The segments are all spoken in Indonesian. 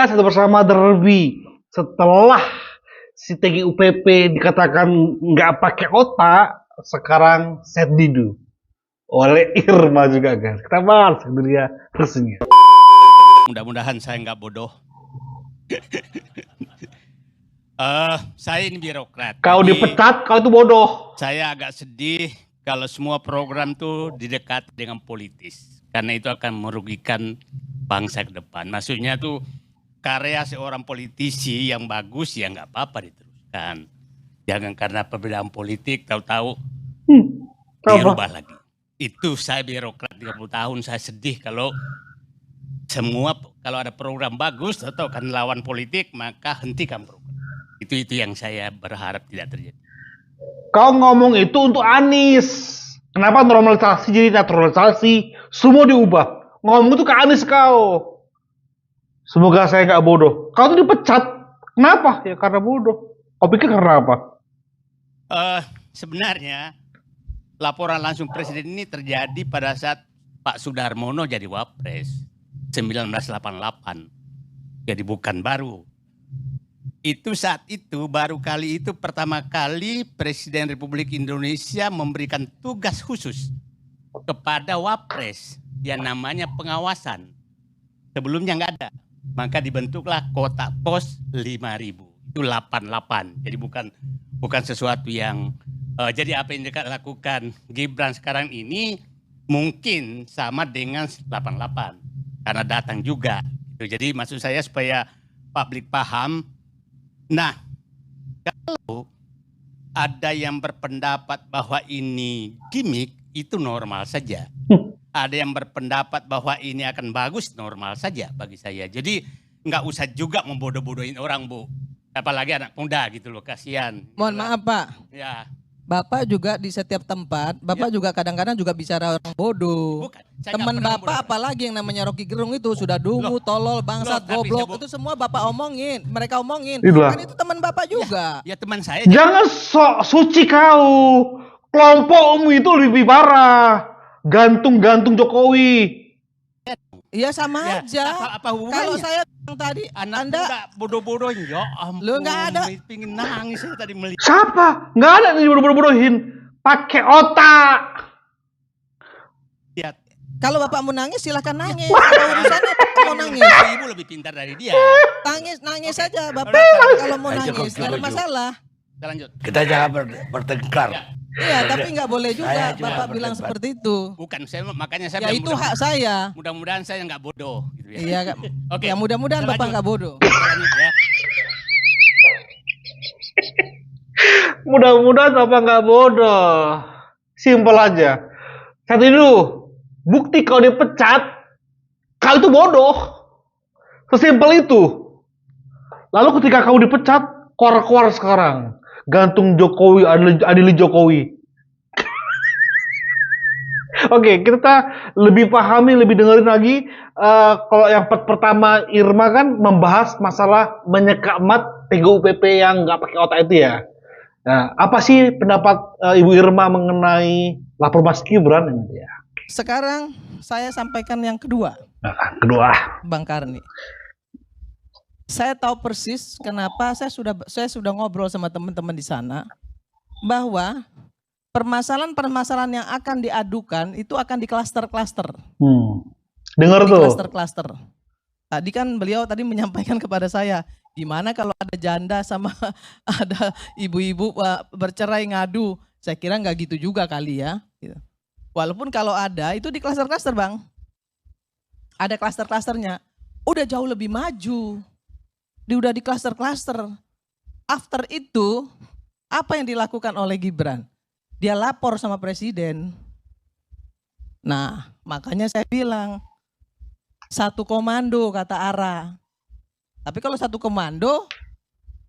podcast Satu Bersama Derby. Setelah si TGUPP dikatakan nggak pakai otak, sekarang set didu oleh Irma juga, guys. Kita bahas dunia resminya. Mudah-mudahan saya nggak bodoh. Saya ini birokrat. Kau dipecat, kau itu bodoh. Saya agak sedih kalau semua program tuh didekat dengan politis. Karena itu akan merugikan bangsa ke depan. Maksudnya tuh karya seorang politisi yang bagus ya nggak apa-apa diteruskan. Jangan karena perbedaan politik tahu-tahu dirubah lagi. Itu saya birokrat 30 tahun, saya sedih kalau ada program bagus atau kan lawan politik maka hentikan program. Itu yang saya berharap tidak terjadi. Kau ngomong itu untuk Anies. Kenapa normalisasi jadi naturalisasi? Semua diubah. Ngomong itu ke Anies kau. Semoga saya nggak bodoh. Kau tuh dipecat. Kenapa? Ya karena bodoh. Kau pikir karena apa? Sebenarnya laporan langsung presiden ini terjadi pada saat Pak Sudarmono jadi wapres 1988. Jadi bukan baru. Itu saat itu baru kali itu pertama kali Presiden Republik Indonesia memberikan tugas khusus kepada wapres yang namanya pengawasan. Sebelumnya nggak ada. Maka dibentuklah kotak pos 5.000. Itu 88. Jadi bukan sesuatu yang jadi apa yang dilakukan Gibran sekarang ini mungkin sama dengan 88 karena datang juga. Jadi maksud saya supaya publik paham. Nah, kalau ada yang berpendapat bahwa ini gimmick, itu normal saja. Ada yang berpendapat bahwa ini akan bagus, normal saja bagi saya. Jadi nggak usah juga membodoh-bodohin orang, Bu. Apalagi anak muda gitu loh, kasihan. Mohon maaf Pak. Ya. Bapak juga di setiap tempat, Bapak juga kadang-kadang juga bicara orang bodoh. Bukan, Teman Bapak apalagi yang namanya Rocky Gerung itu sudah dungu, tolol, bangsat, goblok, itu semua Bapak omongin, mereka omongin. Itulah. Kan itu teman Bapak juga. Ya teman saya. Jangan sok suci kau. Kelompokmu itu lebih parah. Gantung-gantung Jokowi. Iya sama Ya, aja. apa hubungannya? Kalau saya bilang tadi, Anda bodoh-bodohin, ya ampun. Lu nggak ada. Pingin nangis saya tadi melihat. Siapa? Nggak ada yang bodoh-bodohin. Pakai otak. Lihat. kalau Bapak mau nangis silahkan nangis. Apa urusannya mau nangis? Ibu lebih pintar dari dia. Nangis saja Bapak Udah, kalau mau nangis, nggak ada masalah. Kita lanjut. Kita jangan bertengkar. Iya, tapi nggak boleh juga Saya juga Bapak bilang berdebat. seperti itu. Bukan, makanya Ya saya bilang itu hak saya. mudah-mudahan saya nggak bodoh. Gitu ya. Iya, Kak. Oke. Ya mudah-mudahan Kita Bapak lanjut. nggak bodoh. Kita lanjut ya. Mudah-mudahan Bapak nggak bodoh. Simpel aja. Satu dulu. Bukti kau dipecat. Kau itu bodoh. Sesimpel itu. Lalu ketika kau dipecat, keluar sekarang. Gantung Jokowi, adili Jokowi. Oke, kita lebih pahami, lebih dengerin lagi. Kalau yang pertama Irma kan membahas masalah menyekamat TGUPP yang nggak pakai otak itu ya. Nah, apa sih pendapat Ibu Irma mengenai lapor Mas Gibran ini ya? Sekarang saya sampaikan yang kedua, Nah, kedua. Bang Karni. Saya tahu persis kenapa saya sudah ngobrol sama teman-teman di sana bahwa permasalahan-permasalahan yang akan diadukan itu akan di klaster-klaster. Dengar Di tuh. klaster-klaster. Tadi kan beliau tadi menyampaikan kepada saya, gimana kalau ada janda sama ada ibu-ibu bercerai ngadu. Saya kira nggak gitu juga kali ya. Gitu. Walaupun kalau ada itu di klaster-klaster Bang. Ada klaster-klasternya. Udah jauh lebih maju. Udah di klaster-klaster. After itu, apa yang dilakukan oleh Gibran? Dia lapor sama presiden. Nah, makanya saya bilang, satu komando kata Ara. Tapi kalau satu komando,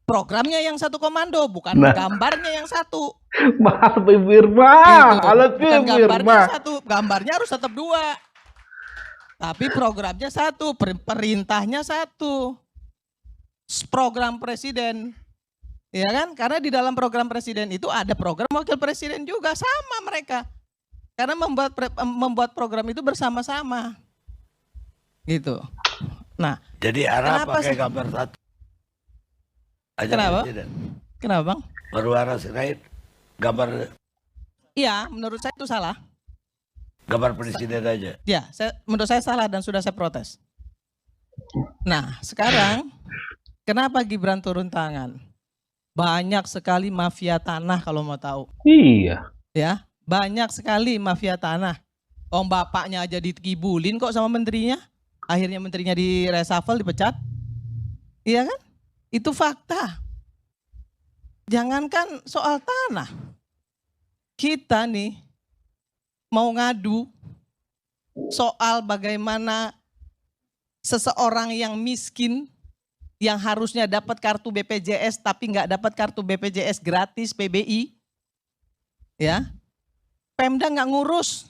programnya yang satu komando, bukan gambarnya yang satu. Maaf Ibu Irma. Gitu. Halo Bukan Ibu gambarnya Irma. satu, gambarnya harus tetap dua. Tapi programnya satu, perintahnya satu. Program presiden. Ya kan? Karena di dalam program presiden itu ada program wakil presiden juga, sama mereka. Karena membuat program itu bersama-sama. Gitu. Nah, Jadi Ara Kenapa pakai sih? gambar satu. Aja Kenapa? presiden. kenapa Bang? Baru Ara Sirait gambar Iya, menurut saya itu salah. presiden aja. Ya, menurut saya salah dan sudah saya protes. Nah, sekarang kenapa Gibran turun tangan? Banyak sekali mafia tanah kalau mau tahu. Iya. Ya, banyak sekali mafia tanah. Om bapaknya aja dikibulin kok sama menterinya. Akhirnya menterinya di reshuffle, dipecat. Iya kan? Itu fakta. Jangankan soal tanah. Kita nih mau ngadu soal bagaimana seseorang yang miskin yang harusnya dapat kartu BPJS tapi nggak dapat kartu BPJS gratis PBI, ya, Pemda nggak ngurus,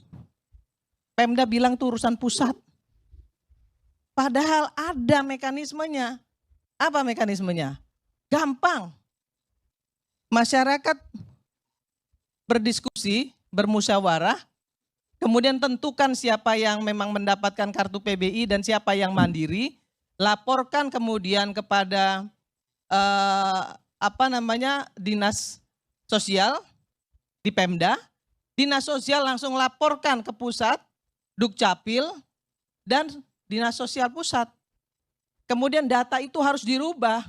Pemda bilang itu urusan pusat, padahal ada mekanismenya. Apa mekanismenya? Gampang, masyarakat berdiskusi, bermusyawarah, kemudian tentukan siapa yang memang mendapatkan kartu PBI dan siapa yang mandiri, laporkan kemudian kepada dinas sosial di Pemda, dinas sosial langsung laporkan ke pusat, Dukcapil dan dinas sosial pusat. Kemudian data itu harus dirubah.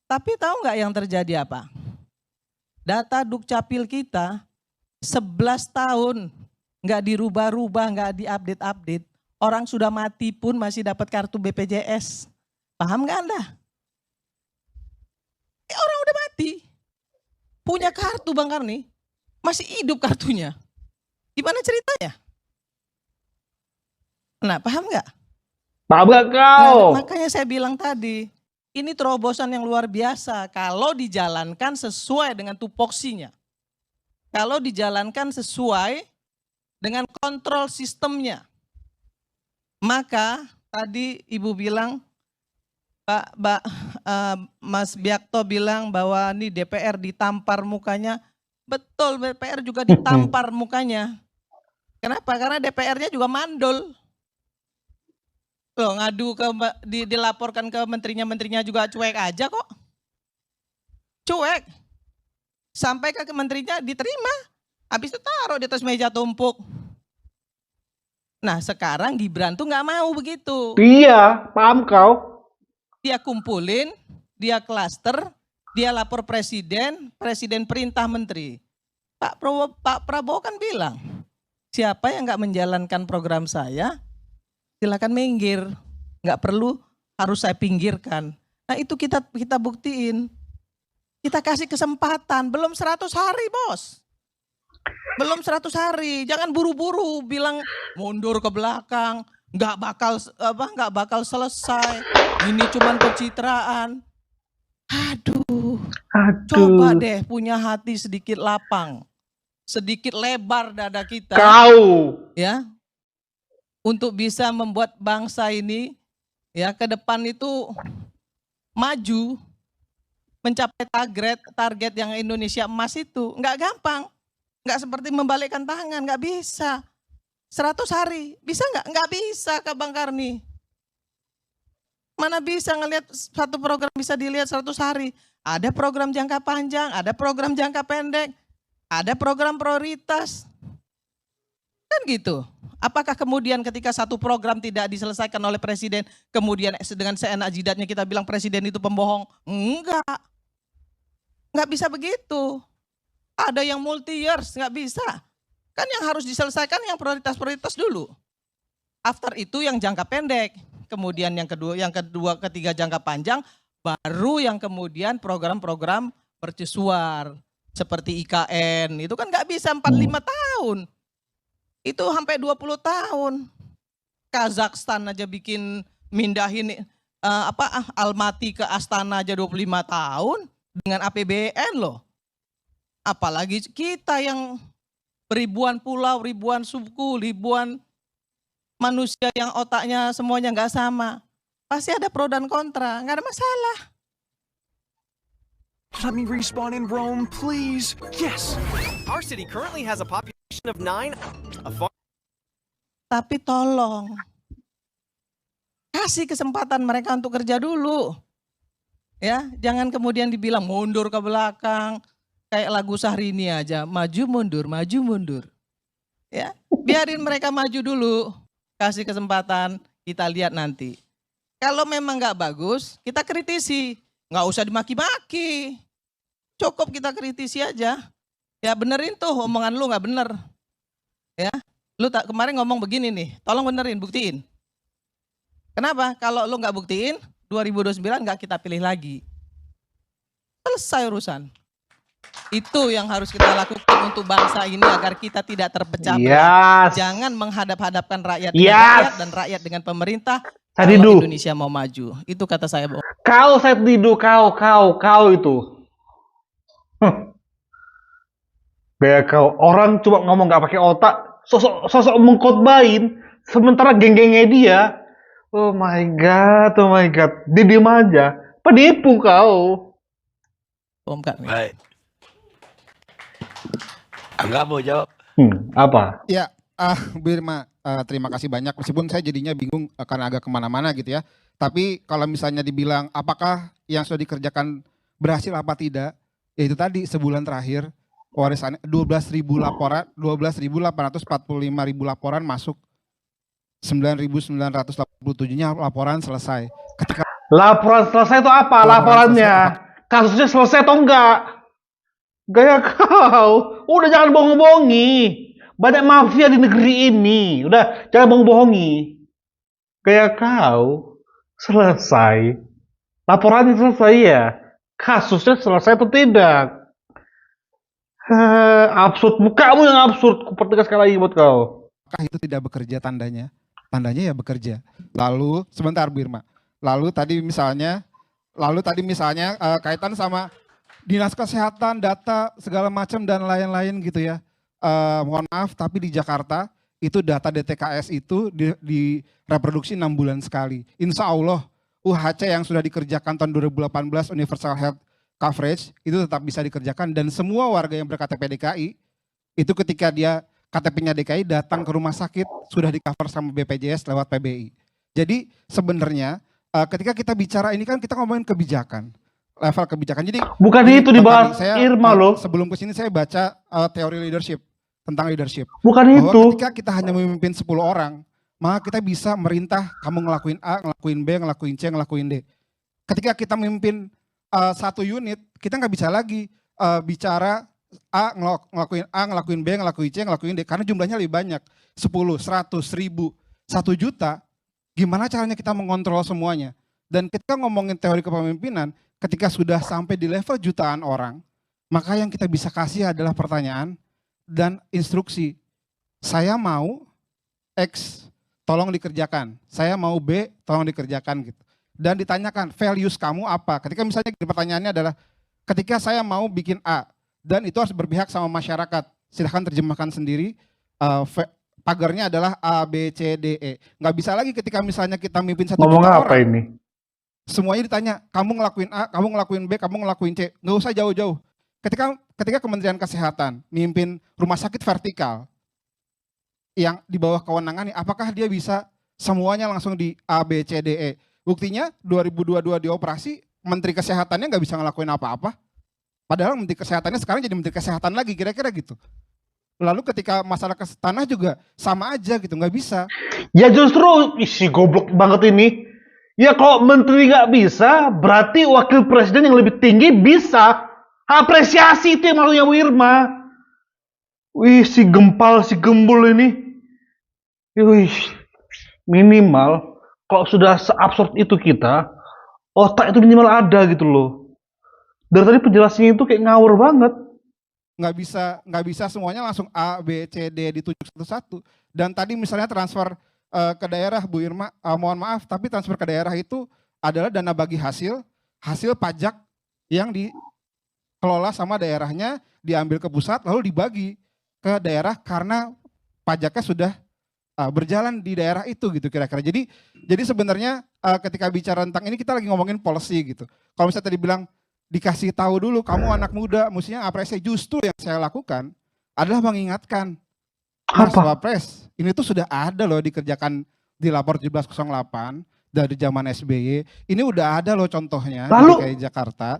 Tapi tahu nggak yang terjadi apa? Data Dukcapil kita 11 tahun nggak dirubah-rubah, nggak diupdate-update. Orang sudah mati pun masih dapat kartu BPJS. Paham nggak Anda? Orang udah mati. Punya kartu Bang Karni, masih hidup kartunya. Gimana ceritanya? Nah, paham nggak? Paham gak kau? Nah, makanya saya bilang tadi, ini terobosan yang luar biasa kalau dijalankan sesuai dengan tupoksinya. Kalau dijalankan sesuai dengan kontrol sistemnya. Maka tadi Ibu bilang, Mas Biakto bilang bahwa ini DPR ditampar mukanya. Betul, DPR juga ditampar mukanya. Kenapa? Karena DPR-nya juga mandul. Loh, ngadu dilaporkan ke menterinya juga cuek aja kok. Cuek. Sampai ke menterinya diterima. Habis itu taruh di atas meja tumpuk. Nah, sekarang Gibran tuh nggak mau begitu. Iya, paham kau? Dia kumpulin, dia klaster, dia lapor presiden, presiden perintah menteri. Pak Prabowo kan bilang, siapa yang nggak menjalankan program saya, silakan minggir, nggak perlu harus saya pinggirkan. Nah itu kita buktiin, kita kasih kesempatan, belum 100 hari bos, belum 100 hari, jangan buru-buru bilang mundur ke belakang, nggak bakal selesai, ini cuman pencitraan. Aduh, coba deh punya hati sedikit lapang, sedikit lebar dada kita. Kau. Ya, untuk bisa membuat bangsa ini ya ke depan itu maju mencapai target yang Indonesia emas itu nggak gampang, nggak seperti membalikkan tangan, nggak bisa. 100 hari bisa nggak bisa Kak Bang Karni. Mana bisa ngelihat satu program bisa dilihat 100 hari. Ada program jangka panjang, ada program jangka pendek, ada program prioritas. Kan gitu. Apakah kemudian ketika satu program tidak diselesaikan oleh presiden, kemudian dengan seenak jidatnya kita bilang presiden itu pembohong? Enggak. Enggak bisa begitu. Ada yang multi years, enggak bisa. Kan yang harus diselesaikan yang prioritas-prioritas dulu. After itu yang jangka pendek. Kemudian yang kedua, ketiga jangka panjang, baru yang kemudian program-program mercusuar. Seperti IKN, itu kan enggak bisa 45 tahun. Itu sampai 20 tahun. Kazakhstan aja bikin mindahin Almaty ke Astana aja 25 tahun dengan APBN loh. Apalagi kita yang ribuan pulau, ribuan suku, ribuan manusia yang otaknya semuanya nggak sama. Pasti ada pro dan kontra, nggak ada masalah. Let me respawn in Rome, please. Yes. Our city currently has a population of 9. Tapi tolong, Kasih kesempatan mereka untuk kerja dulu. Ya, jangan kemudian dibilang mundur ke belakang. Kayak lagu Syahrini aja, maju mundur, maju mundur. Ya, biarin mereka maju dulu. Kasih kesempatan, kita lihat nanti. Kalau memang nggak bagus, kita kritisi. Nggak usah dimaki-maki. Cukup kita kritisi aja. Ya benerin tuh omongan lu nggak bener. Ya, lu kemarin ngomong begini nih, tolong benerin, buktiin. Kenapa? Kalau lu nggak buktiin, 2029 nggak kita pilih lagi. Selesai urusan. Itu yang harus kita lakukan untuk bangsa ini agar kita tidak terpecah belah. Yes. Jangan menghadap-hadapkan rakyat dengan Yes. rakyat dan rakyat dengan pemerintah. Tadi Kalau Du. Indonesia mau maju. Itu kata saya, Bang. Kau Said Didu, kau itu. Kayak kau orang cuma ngomong nggak pakai otak, sosok mengkhotbahin, sementara geng-gengnya dia. Oh my god, dia diem aja. Penipu kau. Om Kak. Baik. Angga mau jawab? Apa? Ya, Bu Irma, terima kasih banyak. Meskipun saya jadinya bingung karena agak kemana-mana gitu ya. Tapi kalau misalnya dibilang apakah yang sudah dikerjakan berhasil apa tidak, ya itu tadi sebulan terakhir warisan 12.000 laporan, 12.845.000 laporan masuk, 9.987-nya laporan selesai. Ketika Laporan selesai itu apa? Laporan Laporannya? selesai Kasusnya selesai atau enggak? Gaya kau, udah jangan bohong-bohongi. Banyak mafia di negeri ini. Udah jangan bohong-bohongi. Gaya kau, selesai. Laporannya selesai ya. Kasusnya selesai atau tidak? Absurd, mukamu yang absurd. Kupertegas sekali lagi buat kau. apakah itu tidak bekerja tandanya? Tandanya ya bekerja. Lalu sebentar Bu Irma. Lalu tadi misalnya kaitan sama dinas kesehatan, data segala macam dan lain-lain gitu ya. Mohon maaf tapi di Jakarta itu data DTKS itu direproduksi 6 bulan sekali. Insya Allah UHC yang sudah dikerjakan tahun 2018 Universal Health Coverage itu tetap bisa dikerjakan dan semua warga yang berKTP DKI itu ketika dia KTP-nya DKI datang ke rumah sakit sudah di-cover sama BPJS lewat PBI. Jadi sebenarnya ketika kita bicara ini kan kita ngomongin kebijakan, level kebijakan. Jadi Bukan itu dibahas Irma loh. Sebelum kesini saya baca teori leadership tentang leadership. Bukan Bahwa itu. ketika kita hanya memimpin 10 orang, maka kita bisa merintah kamu ngelakuin A, ngelakuin B, ngelakuin C, ngelakuin D. Ketika kita memimpin satu unit, kita nggak bisa lagi bicara ngelakuin A, ngelakuin B, ngelakuin C, ngelakuin D. Karena jumlahnya lebih banyak. 10, 100, 1000, 1 juta. Gimana caranya kita mengontrol semuanya? Dan ketika ngomongin teori kepemimpinan, ketika sudah sampai di level jutaan orang, maka yang kita bisa kasih adalah pertanyaan dan instruksi. Saya mau X, tolong dikerjakan. Saya mau B, tolong dikerjakan gitu. Dan ditanyakan values kamu apa? Ketika misalnya pertanyaannya adalah ketika saya mau bikin A dan itu harus berpihak sama masyarakat. Silahkan terjemahkan sendiri. Pagarnya adalah A, B, C, D, E. Nggak bisa lagi ketika misalnya kita mimpin 1 Ngomong juta apa orang. ini? Semuanya ditanya, kamu ngelakuin A, kamu ngelakuin B, kamu ngelakuin C. Nggak usah jauh-jauh. Ketika Kementerian Kesehatan mimpin rumah sakit vertikal yang di bawah kewenangannya, apakah dia bisa semuanya langsung di A, B, C, D, E? Buktinya 2022 di operasi, Menteri Kesehatannya nggak bisa ngelakuin apa-apa. Padahal Menteri Kesehatannya sekarang jadi Menteri Kesehatan lagi, kira-kira gitu. Lalu ketika masalah tanah juga sama aja gitu, nggak bisa. Ya justru, isi goblok banget ini. Ya kalau menteri nggak bisa, berarti wakil presiden yang lebih tinggi bisa. Apresiasi itu yang maksudnya Bu Irma. Wih, si gempal, si gembul ini. Wih, minimal kalau sudah seabsurd itu kita, otak itu minimal ada gitu loh. Dari tadi penjelasannya itu kayak ngawur banget. Nggak bisa semuanya langsung A, B, C, D ditunjuk satu-satu. Dan tadi misalnya transfer ke daerah Bu Irma, mohon maaf, tapi transfer ke daerah itu adalah dana bagi hasil pajak yang dikelola sama daerahnya, diambil ke pusat, lalu dibagi ke daerah karena pajaknya sudah berjalan di daerah itu gitu kira-kira. Jadi sebenarnya ketika bicara tentang ini kita lagi ngomongin policy gitu. Kalau misalnya tadi bilang dikasih tahu dulu, kamu anak muda, mestinya apresiasi. Justru yang saya lakukan adalah mengingatkan, Mas Apa? Wapres, ini tuh sudah ada loh dikerjakan di lapor 1708, dari zaman SBY. Ini udah ada loh contohnya Lalu? di DKI Jakarta.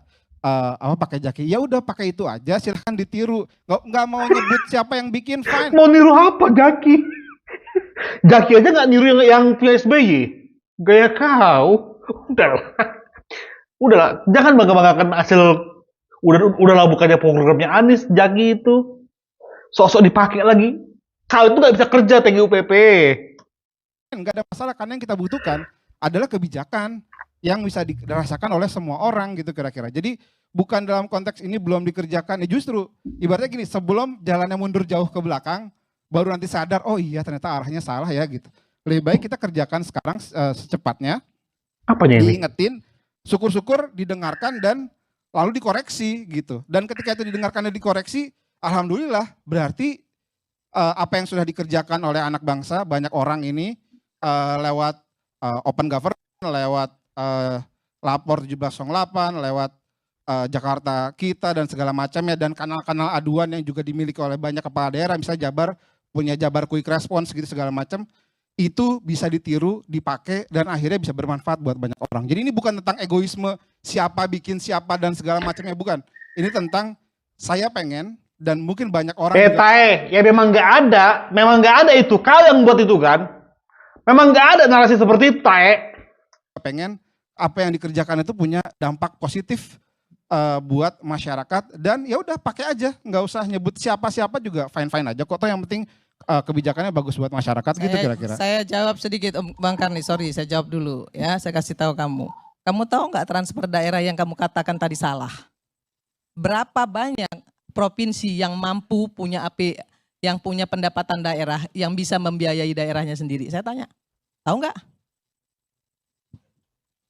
Pakai jaki, ya udah pakai itu aja, silahkan ditiru. Nggak mau nyebut siapa yang bikin, fine. Mau niru apa Jaki? Jaki aja nggak niru yang punya SBY. Gaya kau. Udahlah. Udahlah, jangan bangga-banggakan hasil udahlah bukannya programnya Anies Jaki itu. Sok-sok dipakai lagi. Kau itu nggak bisa kerja TGUPP. Nggak ada masalah, karena yang kita butuhkan adalah kebijakan yang bisa dirasakan oleh semua orang gitu kira-kira. Jadi bukan dalam konteks ini belum dikerjakan, ya justru ibaratnya gini, sebelum jalannya mundur jauh ke belakang, baru nanti sadar, oh iya ternyata arahnya salah ya gitu. Lebih baik kita kerjakan sekarang secepatnya, Apanya ini? diingetin, syukur-syukur didengarkan dan lalu dikoreksi gitu. Dan ketika itu didengarkan dan dikoreksi, alhamdulillah berarti apa yang sudah dikerjakan oleh anak bangsa, banyak orang ini lewat open government, lewat lapor 1708, lewat Jakarta Kita dan segala macamnya, dan kanal-kanal aduan yang juga dimiliki oleh banyak kepala daerah, misalnya Jabar punya Jabar Quick Response gitu segala macam, itu bisa ditiru, dipakai, dan akhirnya bisa bermanfaat buat banyak orang. Jadi ini bukan tentang egoisme siapa bikin siapa dan segala macamnya, bukan. Ini tentang saya pengen dan mungkin banyak orang juga Tae, ya memang nggak ada itu. Kau yang buat itu kan? Memang nggak ada narasi seperti itu, Tae. pengen apa yang dikerjakan itu punya dampak positif buat masyarakat, dan ya udah pakai aja, nggak usah nyebut siapa-siapa juga fine-fine aja kok, toh yang penting kebijakannya bagus buat masyarakat gitu kira-kira. Saya jawab sedikit Om Bang Karni, sorry saya jawab dulu ya, saya kasih tahu kamu. Kamu tahu nggak transfer daerah yang kamu katakan tadi salah? Berapa banyak provinsi yang mampu punya yang punya pendapatan daerah yang bisa membiayai daerahnya sendiri? Saya tanya, tahu nggak?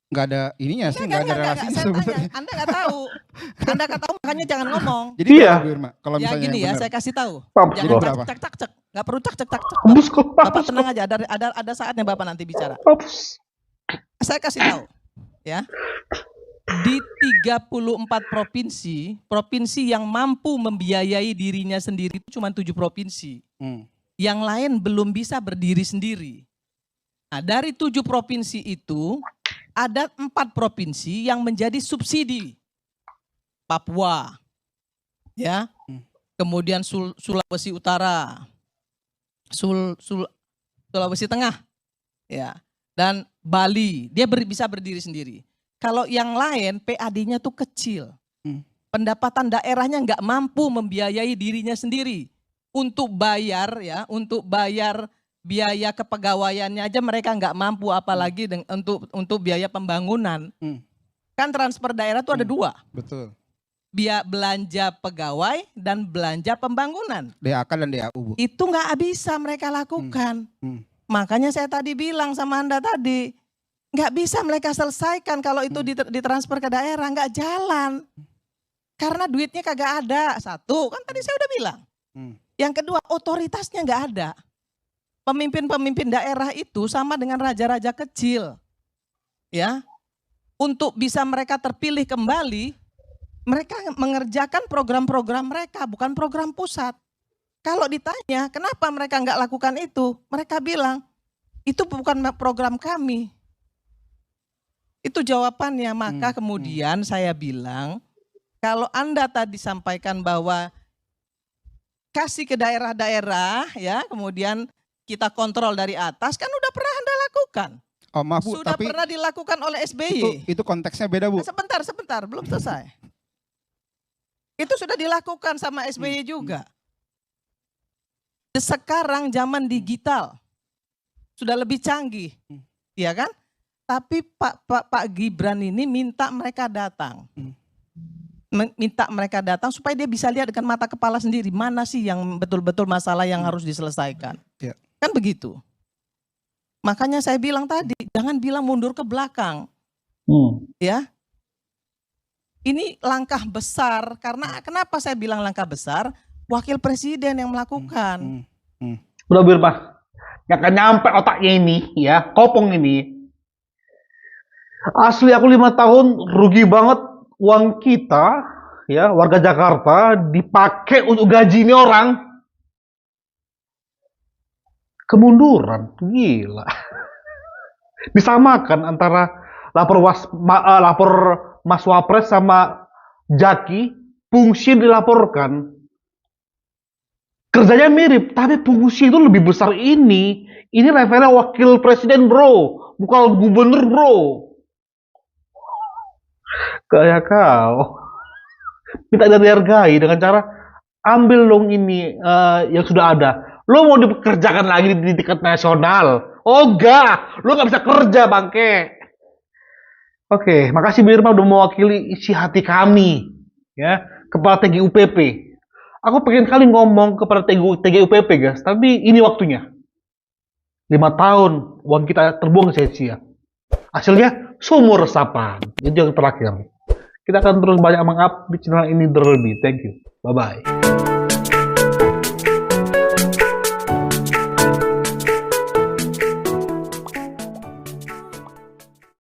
Nggak ada ininya sih, nggak ada relasinya Saya sebenarnya. tanya, Anda nggak tahu. Anda nggak tahu makanya jangan ngomong. Jadi Iya. berapa, Bu Irma, kalau Ya misalnya gini yang ya, benar? saya kasih tahu. Mampus Jangan kok. berapa? cak cak cak, nggak perlu cak cak cak. Mampus kok. Bapak tenang aja, ada saatnya Bapak nanti bicara. Mampus. Saya kasih tahu ya. Di 34 provinsi yang mampu membiayai dirinya sendiri itu cuma 7 provinsi. Yang lain belum bisa berdiri sendiri. Nah, dari 7 provinsi itu ada 4 provinsi yang menjadi subsidi. Papua, ya, kemudian Sulawesi Utara, Sulawesi Tengah, ya, dan Bali. Dia bisa berdiri sendiri. Kalau yang lain PAD-nya tuh kecil, pendapatan daerahnya nggak mampu membiayai dirinya sendiri. Untuk bayar ya, untuk bayar biaya kepegawaiannya aja mereka nggak mampu, apalagi untuk biaya pembangunan. Kan transfer daerah tuh ada 2. Betul. Belanja pegawai dan belanja pembangunan. DAK dan DAU, Bu. Itu nggak bisa mereka lakukan. Makanya saya tadi bilang sama Anda tadi, nggak bisa mereka selesaikan kalau itu ditransfer ke daerah, nggak jalan. Karena duitnya kagak ada. Satu, kan tadi saya udah bilang. Yang kedua, otoritasnya nggak ada. Pemimpin-pemimpin daerah itu sama dengan raja-raja kecil. Ya. Untuk bisa mereka terpilih kembali, mereka mengerjakan program-program mereka, bukan program pusat. Kalau ditanya, kenapa mereka nggak lakukan itu? Mereka bilang, itu bukan program kami. Itu jawabannya. Maka kemudian saya bilang, kalau Anda tadi sampaikan bahwa kasih ke daerah-daerah, ya, kemudian kita kontrol dari atas, kan udah pernah Anda lakukan. Oh maaf Bu, Sudah tapi pernah dilakukan oleh SBY. itu konteksnya beda Bu. Sebentar, belum selesai. Itu sudah dilakukan sama SBY juga. Sekarang zaman digital sudah lebih canggih, ya kan? Tapi Pak Gibran ini minta mereka datang. Minta mereka datang supaya dia bisa lihat dengan mata kepala sendiri mana sih yang betul-betul masalah yang harus diselesaikan. Ya. Kan begitu. Makanya saya bilang tadi, jangan bilang mundur ke belakang. Ya. Ini langkah besar, karena kenapa saya bilang langkah besar? Wakil presiden yang melakukan. Udah Birma, nggak akan nyampe otaknya ini, ya, kopong ini. Asli aku 5 tahun rugi banget uang kita, ya, warga Jakarta dipakai untuk gaji ini orang. Kemunduran, gila. Disamakan antara lapor Mas Wapres sama Jaki, fungsi dilaporkan. Kerjanya mirip, tapi fungsi itu lebih besar ini. Ini levelnya wakil presiden, bro. Bukan gubernur, bro. Kayak kau. Minta dihargai dengan cara ambil dong ini yang sudah ada. Lo mau dipekerjakan lagi di tingkat nasional? Oh enggak, lo nggak bisa kerja, bangke. Oke, makasih Birma udah mewakili isi hati kami, ya, kepala TGUPP. Aku pengen kali ngomong kepada TGUPP, guys, tapi ini waktunya. 5 tahun uang kita terbuang sia-sia. Hasilnya sumur resapan. Itu yang terakhir. Kita akan terus banyak mengupdate channel ini terlebih. Thank you. Bye-bye.